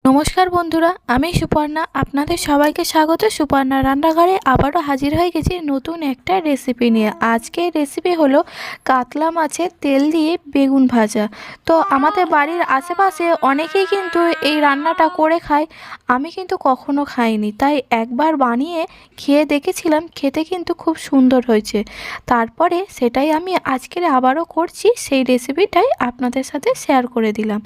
নমস্কার বন্ধুরা, আমি সুপর্ণা। আপনাদের সবাইকে স্বাগত সুপর্ণা রান্নাঘরে। আবারও হাজির হয়ে গেছি নতুন একটা রেসিপি নিয়ে। আজকের রেসিপি হলো কাতলা মাছের তেল দিয়ে বেগুন ভাজা। তো আমাদের বাড়ির আশেপাশে অনেকেই কিন্তু এই রান্নাটা করে খায়। আমি কিন্তু কখনো খাইনি, তাই একবার বানিয়ে খেয়ে দেখেছিলাম। খেতে কিন্তু খুব সুন্দর হয়েছে। তারপরে সেটাই আমি আজকের আবারও করছি, সেই রেসিপিটাই আপনাদের সাথে শেয়ার করে দিলাম।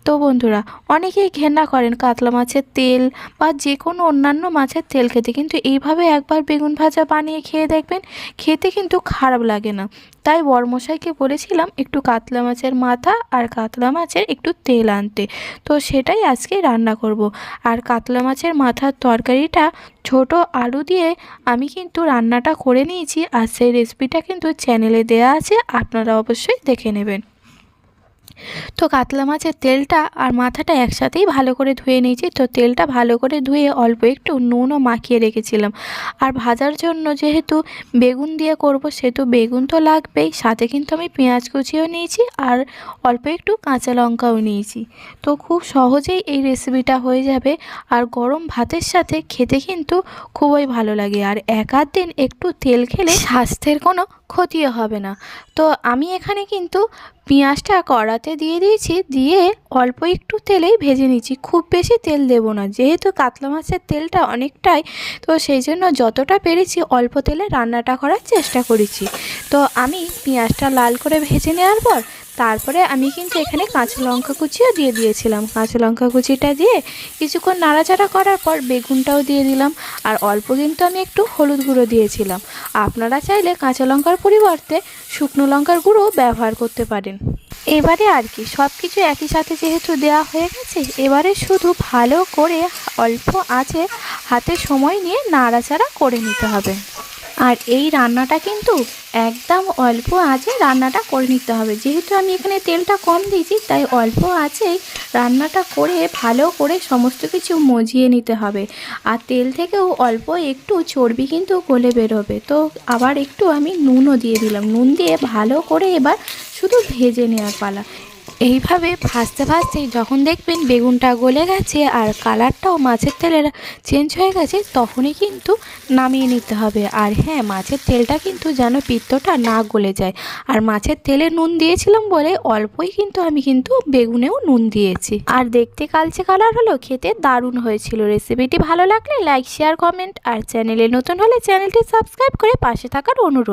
তো বন্ধুরা, অনেকেই ঘেন্না করেন কাতলা মাছের তেল বা যে কোনো অন্যান্য মাছের তেল খেতে, কিন্তু এইভাবে একবার বেগুন ভাজা বানিয়ে খেয়ে দেখবেন, খেতে কিন্তু খারাপ লাগে না। তাই বড়মশাইকে বলেছিলাম একটু কাতলা মাছের মাথা আর কাতলা মাছের একটু তেল আনতে। তো সেটাই আজকে রান্না করব। আর কাতলা মাছের মাথার তরকারিটা ছোট আলু দিয়ে আমি কিন্তু রান্নাটা করে নিয়েছি, আর সেই রেসিপিটা কিন্তু চ্যানেলে দেওয়া আছে, আপনারা অবশ্যই দেখে নেবেন। তো কাতলা মাছের তেলটা আর মাথাটা একসাথেই ভালো করে ধুয়ে নিয়েছি। তো তেলটা ভালো করে ধুয়ে অল্প একটু নুনও মাখিয়ে রেখেছিলাম। আর ভাজার জন্য যেহেতু বেগুন দিয়ে করব, সেহেতু বেগুন তো লাগবেই, সাথে কিন্তু আমি পেঁয়াজ কুচিও নিয়েছি আর অল্প একটু কাঁচা লঙ্কাও নিয়েছি। তো খুব সহজেই এই রেসিপিটা হয়ে যাবে, আর গরম ভাতের সাথে খেতে কিন্তু খুবই ভালো লাগে। আর এক আধ দিন একটু তেল খেলে স্বাস্থ্যের কোনো ক্ষতিও হবে না। তো আমি এখানে কিন্তু পেঁয়াজটা কড়াতে দিয়ে দিয়েছি, দিয়ে অল্প একটু তেলেই ভেজে নিচ্ছি। খুব বেশি তেল দেব না, যেহেতু কাতলা মাছের তেলটা অনেকটাই, তো সেই জন্য যতটা পেরেছি অল্প তেলে রান্নাটা করার চেষ্টা করেছি। তো আমি পেঁয়াজটা লাল করে ভেজে নেওয়ার পর তারপরে আমি কিন্তু এখানে কাঁচা লঙ্কা কুচিও দিয়ে দিয়েছিলাম। কাঁচা লঙ্কা কুচিটা দিয়ে কিছুক্ষণ নাড়াচাড়া করার পর বেগুনটাও দিয়ে দিলাম। আর অল্প কিন্তু আমি একটু হলুদ গুঁড়ো দিয়েছিলাম। আপনারা চাইলে কাঁচা লঙ্কার পরিবর্তে শুকনো লঙ্কার গুঁড়ো ব্যবহার করতে পারেন। এবারে আর কি, সব কিছু একই সাথে যেহেতু দেওয়া হয়ে গেছে, এবারে শুধু ভালো করে অল্প আঁচে হাতে সময় নিয়ে নাড়াচাড়া করে নিতে হবে। আর এই রান্নাটা কিন্তু একদম অল্প আঁচে রান্নাটা করে নিতে হবে। যেহেতু আমি এখানে তেলটা কম দিয়েছি, তাই অল্প আঁচেই রান্নাটা করে ভালো করে সমস্ত কিছু মজিয়ে নিতে হবে। আর তেল থেকেও অল্প একটু চর্বি কিন্তু গলে বেরোবে। তো আবার একটু আমি নুনও দিয়ে দিলাম। নুন দিয়ে ভালো করে এবার শুধু ভেজে নেওয়ার পালা। এইভাবে ভাজতে ভাজতেই যখন দেখবেন বেগুনটা গলে গেছে আর কালারটাও মাছের তেলের চেঞ্জ হয়ে গেছে, তখনই কিন্তু নামিয়ে নিতে হবে। আর হ্যাঁ, মাছের তেলটা কিন্তু যেন পিত্তটা না গলে যায়। আর মাছের তেলে নুন দিয়েছিলাম বলে অল্পই কিন্তু আমি বেগুনেও নুন দিয়েছি। আর দেখতে কালচে কালার হলো, খেতে দারুণ হয়েছিল। রেসিপিটি ভালো লাগলে লাইক, শেয়ার, কমেন্ট, আর চ্যানেলে নতুন হলে চ্যানেলটি সাবস্ক্রাইব করে পাশে থাকার অনুরোধ।